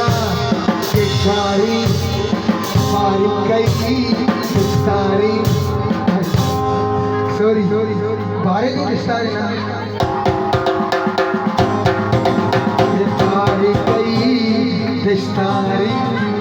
ना किशारी मारी कई किस्तारी सॉरी बारे की किस्तारी ना मारी कई किस्तारी